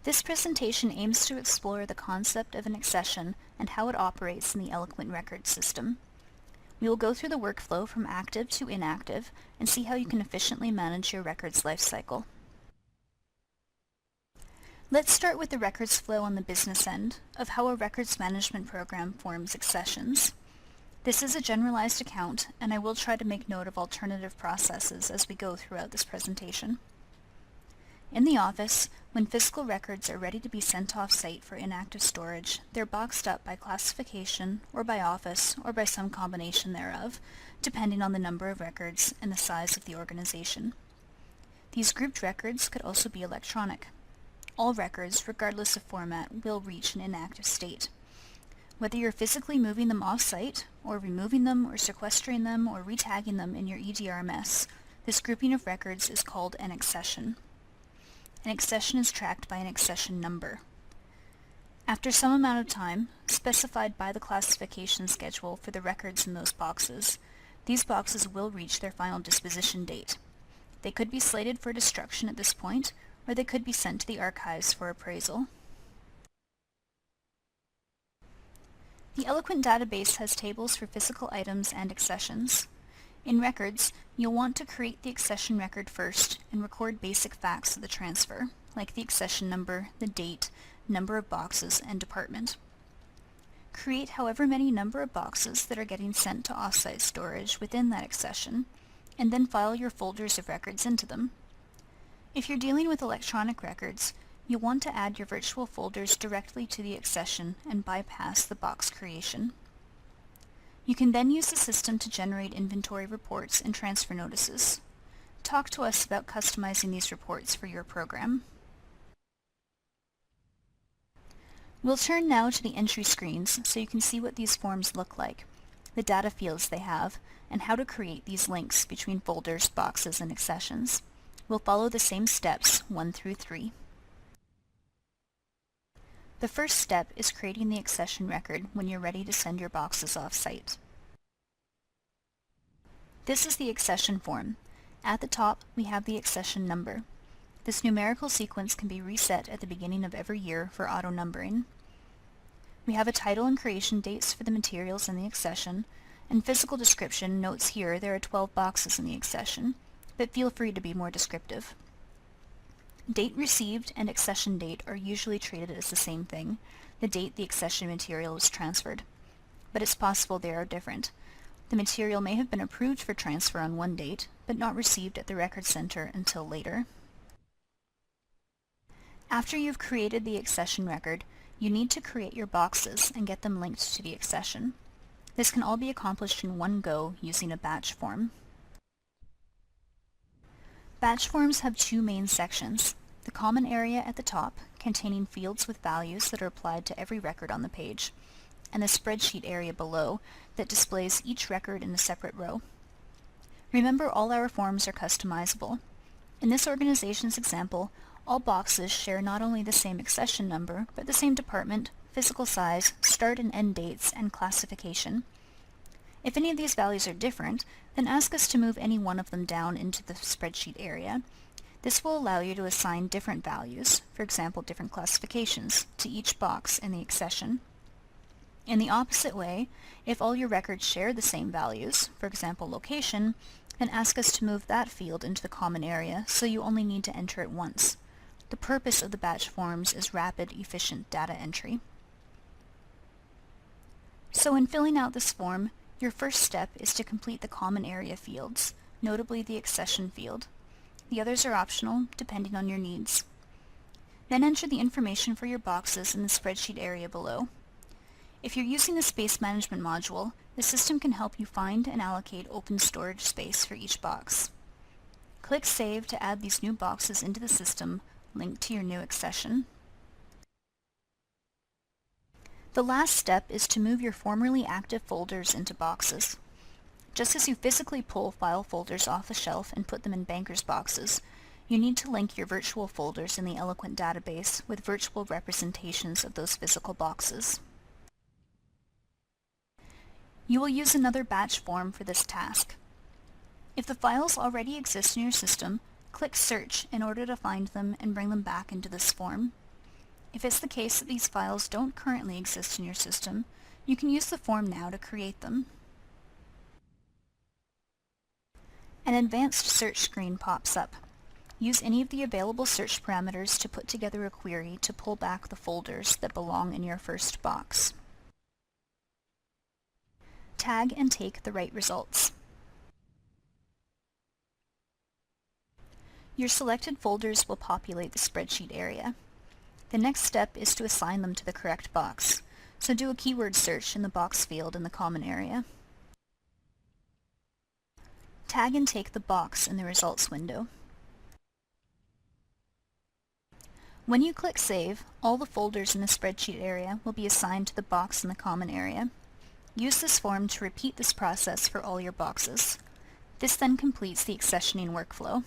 This presentation aims to explore the concept of an accession and how it operates in the Eloquent Records system. We will go through the workflow from active to inactive and see how you can efficiently manage your records lifecycle. Let's start with the records flow on the business end of how a records management program forms accessions. This is a generalized account, and I will try to make note of alternative processes as we go throughout this presentation. In the office, when physical records are ready to be sent off-site for inactive storage, they're boxed up by classification, or by office, or by some combination thereof, depending on the number of records and the size of the organization. These grouped records could also be electronic. All records, regardless of format, will reach an inactive state. Whether you're physically moving them off-site, or removing them, or sequestering them, or retagging them in your EDRMS, this grouping of records is called an accession. An accession is tracked by an accession number. After some amount of time, specified by the classification schedule for the records in those boxes, these boxes will reach their final disposition date. They could be slated for destruction at this point, or they could be sent to the archives for appraisal. The Eloquent database has tables for physical items and accessions. In records, you'll want to create the accession record first and record basic facts of the transfer, like the accession number, the date, number of boxes, and department. Create however many number of boxes that are getting sent to offsite storage within that accession, and then file your folders of records into them. If you're dealing with electronic records, you'll want to add your virtual folders directly to the accession and bypass the box creation. You can then use the system to generate inventory reports and transfer notices. Talk to us about customizing these reports for your program. We'll turn now to the entry screens so you can see what these forms look like, the data fields they have, and how to create these links between folders, boxes, and accessions. We'll follow the same steps 1 through 3. The first step is creating the accession record when you're ready to send your boxes off-site. This is the accession form. At the top, we have the accession number. This numerical sequence can be reset at the beginning of every year for auto-numbering. We have a title and creation dates for the materials in the accession, and physical description notes here there are 12 boxes in the accession, but feel free to be more descriptive. Date received and accession date are usually treated as the same thing, the date the accession material was transferred. But it's possible they are different. The material may have been approved for transfer on one date, but not received at the record center until later. After you've created the accession record, you need to create your boxes and get them linked to the accession. This can all be accomplished in one go using a batch form. Batch forms have two main sections, the common area at the top, containing fields with values that are applied to every record on the page, and the spreadsheet area below that displays each record in a separate row. Remember, all our forms are customizable. In this organization's example, all boxes share not only the same accession number, but the same department, physical size, start and end dates, and classification. If any of these values are different, then ask us to move any one of them down into the spreadsheet area. This will allow you to assign different values, for example different classifications, to each box in the accession. In the opposite way, if all your records share the same values, for example location, then ask us to move that field into the common area so you only need to enter it once. The purpose of the batch forms is rapid, efficient data entry. So in filling out this form, your first step is to complete the common area fields, notably the accession field. The others are optional, depending on your needs. Then enter the information for your boxes in the spreadsheet area below. If you're using the space management module, the system can help you find and allocate open storage space for each box. Click Save to add these new boxes into the system, linked to your new accession. The last step is to move your formerly active folders into boxes. Just as you physically pull file folders off the shelf and put them in bankers boxes, you need to link your virtual folders in the Eloquent database with virtual representations of those physical boxes. You will use another batch form for this task. If the files already exist in your system, click Search in order to find them and bring them back into this form. If it's the case that these files don't currently exist in your system, you can use the form now to create them. An advanced search screen pops up. Use any of the available search parameters to put together a query to pull back the folders that belong in your first box. Tag and take the right results. Your selected folders will populate the spreadsheet area. The next step is to assign them to the correct box, so do a keyword search in the box field in the common area. Tag and take the box in the results window. When you click Save, all the folders in the spreadsheet area will be assigned to the box in the common area. Use this form to repeat this process for all your boxes. This then completes the accessioning workflow.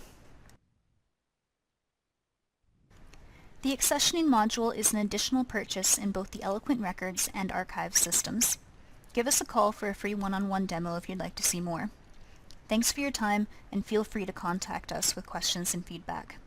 The accessioning module is an additional purchase in both the Eloquent Records and Archive systems. Give us a call for a free one-on-one demo if you'd like to see more. Thanks for your time, and feel free to contact us with questions and feedback.